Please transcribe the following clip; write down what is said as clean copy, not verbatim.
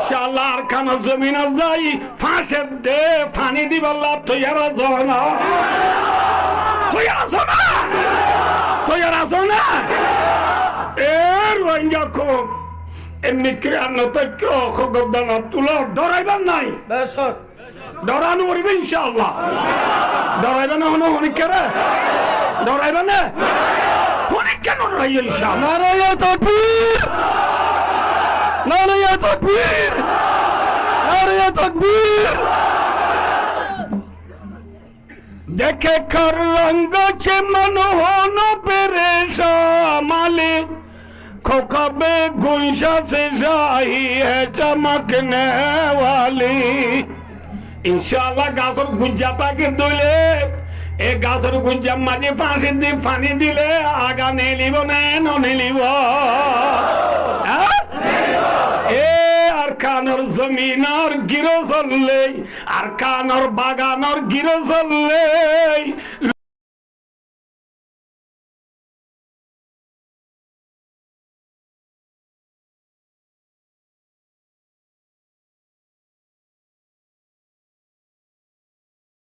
ইনশাআল্লাহ আর খানা জমিন যাই ফাঁসে দে ফানি দিবাল্লাহ তৈয়ার আছো না তৈয়ার আছো না তৈয়ার আছো না এর রোহিঙ্গা খুব এমনি ক্রিয়ান্ন তৈক্য খগদানা তুলো ডরাইবার নাই বেশক ডরানো করবে ইনশাআল্লাহ ডরাইবে না হনো অনেক ডরাইবে না অনেক কেন ডরাই ইনশাআল্লাহ নারায়ে তাকবীর নারায়ে তাকবীর নারায়ে তাকবীর দেখে কর রঙ্গ ছে মনোহন পেরেশা মালিক खोखबे गुंशा से शाही है चमकने वाली इंशाल्लाह गासर गुज्जाता के दुले ए गासर गुज्जा माजे फांसी दी फानी दिले आगा नहीं लिबो नो नहीं लिबो ए अरकान और जमीन और गिरो चलले अरकान और बागान और गिरो चलले